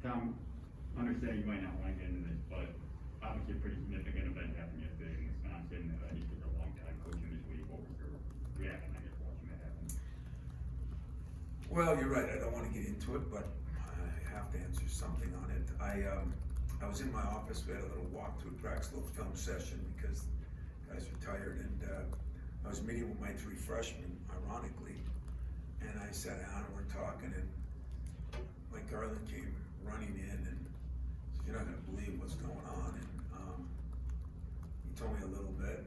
Tom, understand you might not want to get into this, but obviously a pretty significant event happened yesterday in Wisconsin. You took a long time coaching this week. What was your reaction, I guess, watching that happen? Well, you're right. I don't want to get into it, but I have to answer something on it. I was in my office. We had a little walkthrough, practice, little film session because guys were tired, and I was meeting with my 3 freshmen, ironically, and I sat down and we're talking, and Mike Garland came running in and said, "You're not going to believe what's going on," and he told me a little bit.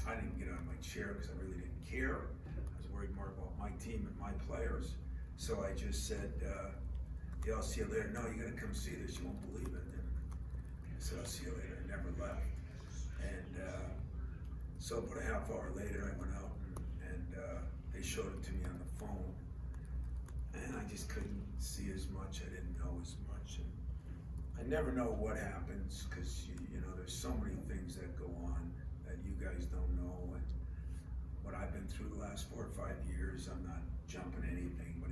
I didn't get out of my chair because I really didn't care. I was worried more about my team and my players. So I just said, "Yeah, I'll see you later." "No, you got to come see this. You won't believe it." And I said, "I'll see you later." I never left. And so about a half hour later, I went out and they showed it to me on the phone. And I just couldn't see as much. I didn't know as much. And I never know what happens because, you know, there's so many things that go on that you guys don't know. And what I've been through the last 4 or 5 years, I'm not jumping anything. But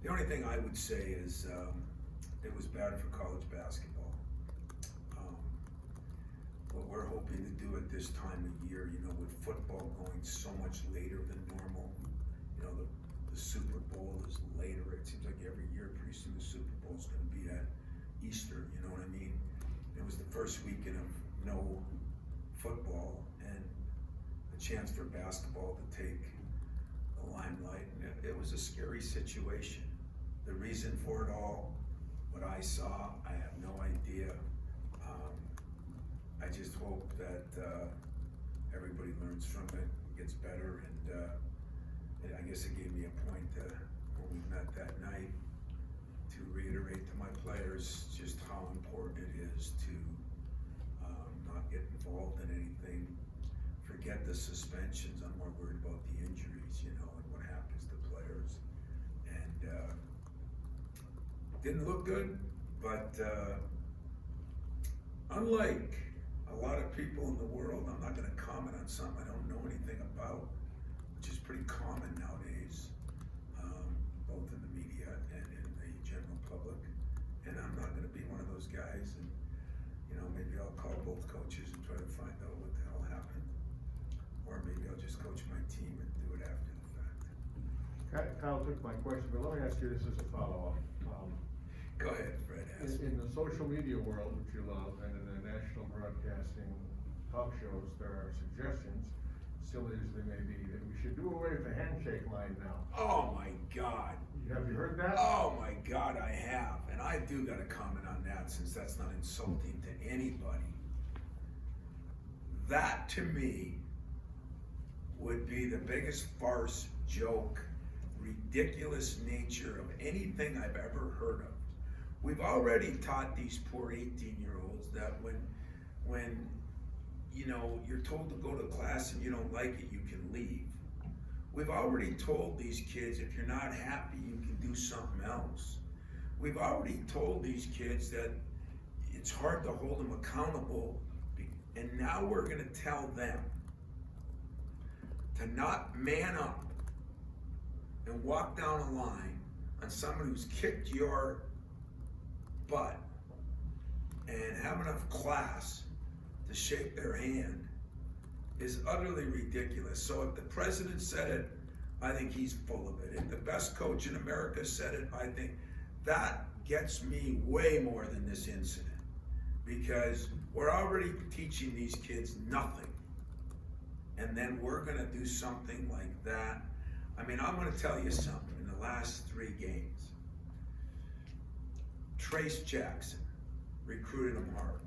the only thing I would say is it was bad for college basketball. What we're hoping to do at this time of year, you know, with football going so much later than normal, you know, the Super Bowl is later. It seems like every year, pretty soon the Super Bowl is going to be at Easter, you know what I mean? It was the first weekend of no football and a chance for basketball to take the limelight. And it was a scary situation. The reason for it all, what I saw, I have no idea. I just hope that everybody learns from it, gets better, and I guess it gave me a point when we met that night to reiterate to my players just how important it is to not get involved in anything. Forget the suspensions. I'm more worried about the injuries, you know, and what happens to players. And didn't look good, but unlike a lot of people in the world, I'm not going to comment on something I don't know anything about, which is pretty common nowadays, both in the media and in the general public. And I'm not going to be one of those guys. And you know, maybe I'll call both coaches and try to find out what the hell happened, or maybe I'll just coach my team and do it after the fact. Kyle took my question, but let me ask you this as a follow-up. Go ahead, Fred. In the social media world, which you love, and in the national broadcasting talk shows, there are suggestions, silly as they may be, that we should do away with the handshake line now. Oh my God. Have you heard that? Oh my God, I have. And I do got to comment on that since that's not insulting to anybody. That to me would be the biggest farce, joke, ridiculous nature of anything I've ever heard of. We've already taught these poor 18-year-olds that when you know, you're told to go to class and you don't like it, you can leave. We've already told these kids if you're not happy, you can do something else. We've already told these kids that it's hard to hold them accountable, and now we're going to tell them to not man up and walk down a line on someone who's kicked your butt and have enough class to shake their hand is utterly ridiculous. So if the president said it, I think he's full of it. If the best coach in America said it, I think that gets me way more than this incident, because we're already teaching these kids nothing, and then we're going to do something like that. I mean, I'm going to tell you something. In the last 3 games, Trace Jackson recruited him hard.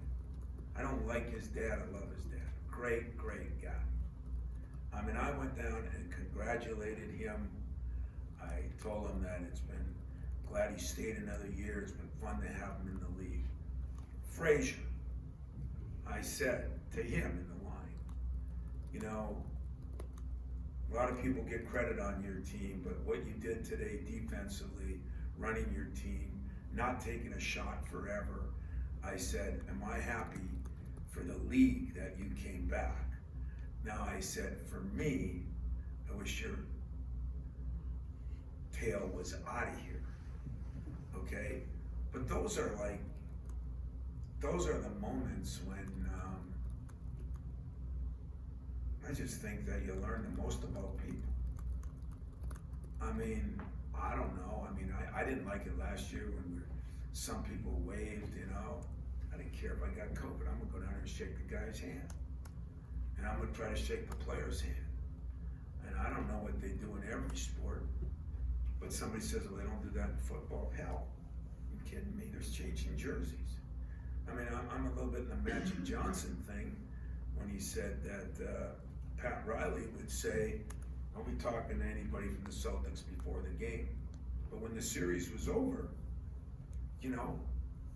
I don't like his dad. I love his dad. Great, great guy. I mean, I went down and congratulated him. I told him that it's been glad he stayed another year. It's been fun to have him in the league. Frazier, I said to him in the line, you know, a lot of people get credit on your team, but what you did today defensively, running your team, not taking a shot forever, I said, am I happy for the league that you came back? Now I said, for me, I wish your tail was out of here, okay? those are the moments when, I just think that you learn the most about people. I mean, I don't know, I didn't like it last year when some people waved, I didn't care if I got COVID, I'm gonna go down there and shake the guy's hand. And I'm gonna try to shake the player's hand. And I don't know what they do in every sport, but somebody says, well, they don't do that in football. Hell, you kidding me? There's changing jerseys. I'm a little bit in the Magic Johnson thing when he said that Pat Riley would say, I'll be talking to anybody from the Celtics before the game. But when the series was over,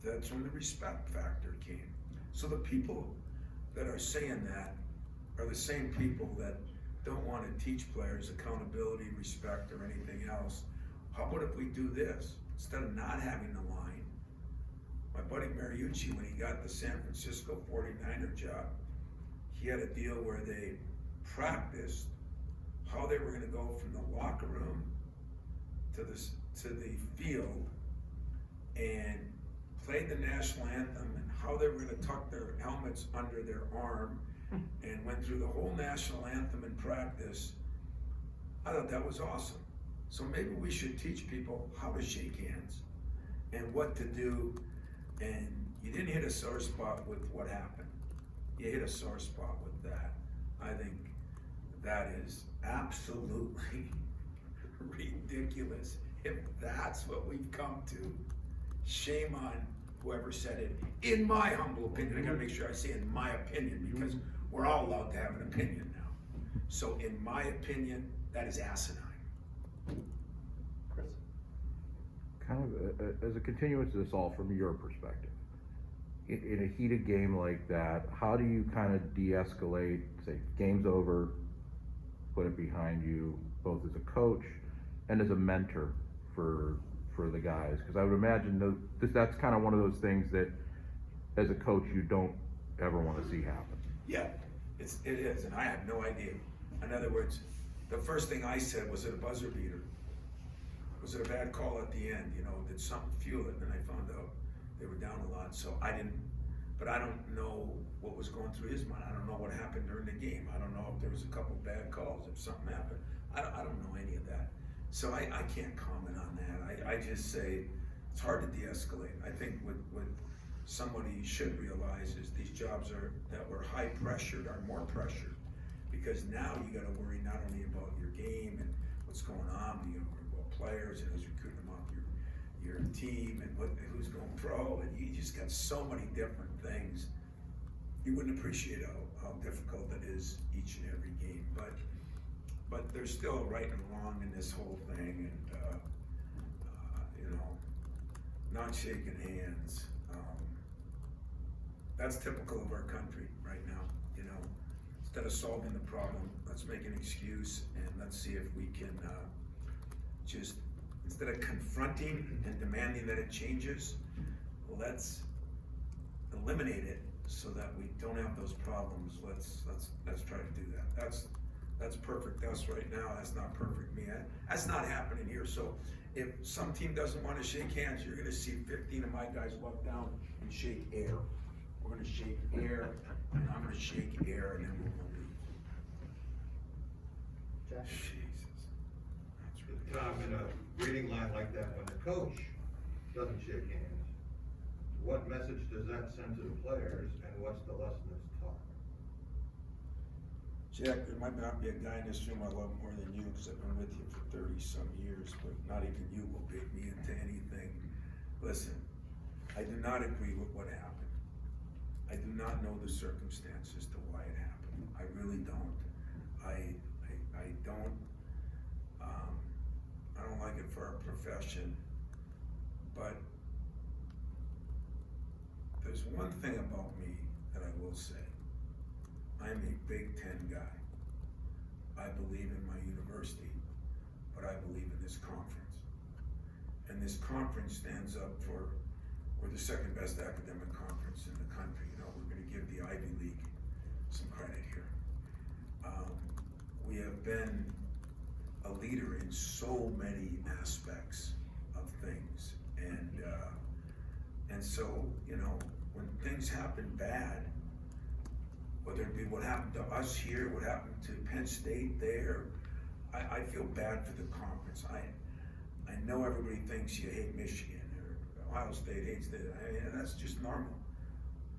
that's when the respect factor came. So the people that are saying that are the same people that don't want to teach players accountability, respect, or anything else. How about if we do this? Instead of not having the line, my buddy Mariucci, when he got the San Francisco 49er job, he had a deal where they practiced how they were going to go from the locker room to the field and played the national anthem and how they were going to tuck their helmets under their arm and went through the whole national anthem in practice. I thought that was awesome. So maybe we should teach people how to shake hands and what to do. And you didn't hit a sore spot with what happened. You hit a sore spot with that. I think that is absolutely ridiculous. If that's what we've come to, shame on whoever said it. In my humble opinion, I gotta make sure I say in my opinion, because we're all allowed to have an opinion now. So in my opinion, that is asinine. Chris? Kind of as a continuance of this all from your perspective, in a heated game like that, how do you kind of de-escalate, say game's over, put it behind you, both as a coach and as a mentor for the guys? Because I would imagine that's kind of one of those things that as a coach you don't ever want to see happen. Yeah, it is, and I have no idea. In other words, the first thing I said, was it a buzzer beater? Was it a bad call at the end? Did something fuel it? And I found out they were down a lot, so I don't know what was going through his mind. I don't know what happened during the game. I don't know if there was a couple bad calls, if something happened. I don't know any of that. So I can't comment on that. I just say it's hard to de-escalate. I think what somebody should realize is these jobs that were high pressured are more pressured, because now you got to worry not only about your game and what's going on, but you got to worry about players and who's recruiting them off your team and who's going pro, and you just got so many different things. You wouldn't appreciate how difficult it is each and every game, but there's still a right and wrong in this whole thing, and not shaking hands. That's typical of our country right now. Instead of solving the problem, let's make an excuse and let's see if we can just, instead of confronting and demanding that it changes, let's eliminate it so that we don't have those problems. Let's try to do that. That's perfect us right now. That's not perfect me. That's not happening here. So if some team doesn't want to shake hands, you're going to see 15 of my guys walk down and shake air. We're going to shake air, and I'm going to shake air, and then we'll leave. Jack? Jesus. That's really Tom, in a reading line like that, when the coach doesn't shake hands, what message does that send to the players, and what's the lesson that's taught? Jack, there might not be a guy in this room I love more than you, because I've been with you for 30-some years, but not even you will bait me into anything. Listen, I do not agree with what happened. I do not know the circumstances to why it happened. I really don't. I don't like it for our profession, but there's one thing about me that I will say. I'm a Big Ten guy. I believe in my university, but I believe in this conference. And this conference stands up for, we're the second best academic conference in the country. We're gonna give the Ivy League some credit here. We have been a leader in so many aspects of things. And And so, you know, when things happen bad, whether it be what happened to us here, what happened to Penn State there, I feel bad for the conference. I know everybody thinks you hate Michigan or Ohio State hates that's just normal.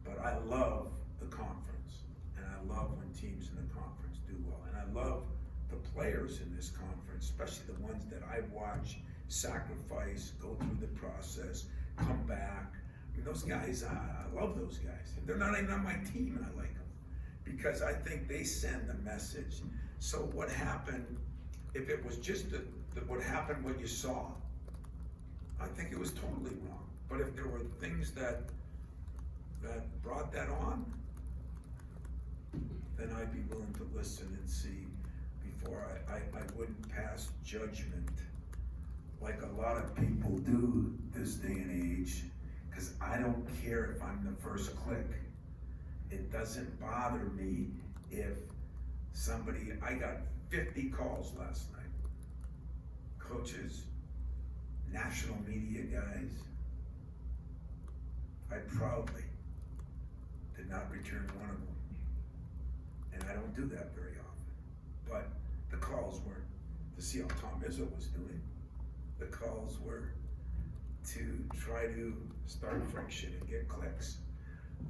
But I love the conference, and I love when teams in the conference do well, and I love the players in this conference, especially the ones that I watch sacrifice, go through the process, come back. I mean, those guys, I love those guys. They're not even on my team, and I like them because I think they send a message. So what happened, if it was just what happened, what you saw, I think it was totally wrong. But if there were things that brought that on, then I'd be willing to listen and see before I wouldn't pass judgment like a lot of people do this day and age, because I don't care if I'm the first click. It doesn't bother me if I got 50 calls last night. Coaches, national media guys, I proudly did not return one of them. And I don't do that very often. But the calls were to see how Tom Izzo was doing. The calls were to try to start friction and get clicks.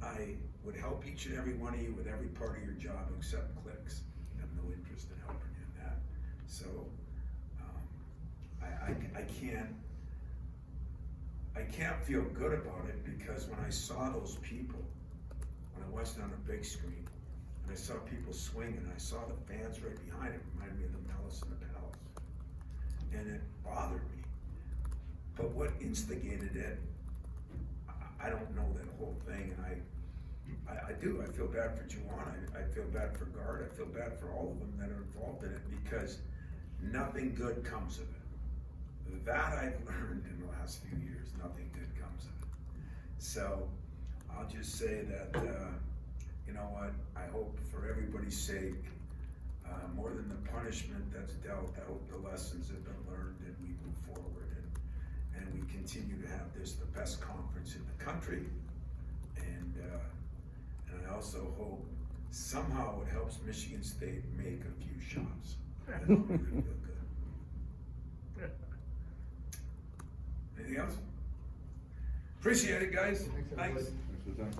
I would help each and every one of you with every part of your job except clicks. I have no interest in helping you in that. So I can't feel good about it, because when I saw those people, when I watched it on a big screen, and I saw people swing, and I saw the fans right behind it, reminded me of the Malice in the Palace. And it bothered me. But what instigated it, I don't know that whole thing, and I do. I feel bad for Juwan, I feel bad for Guard, I feel bad for all of them that are involved in it, because nothing good comes of it. That I've learned in the last few years, nothing good comes of it. So I'll just say that, you know what, I hope for everybody's sake, more than the punishment that's dealt, I hope the lessons have been learned and we move forward and we continue to have this the best conference in the country. And I also hope somehow it helps Michigan State make a few shots. That would really feel good. Anything else? Appreciate it, guys. Thanks. Thanks for the time.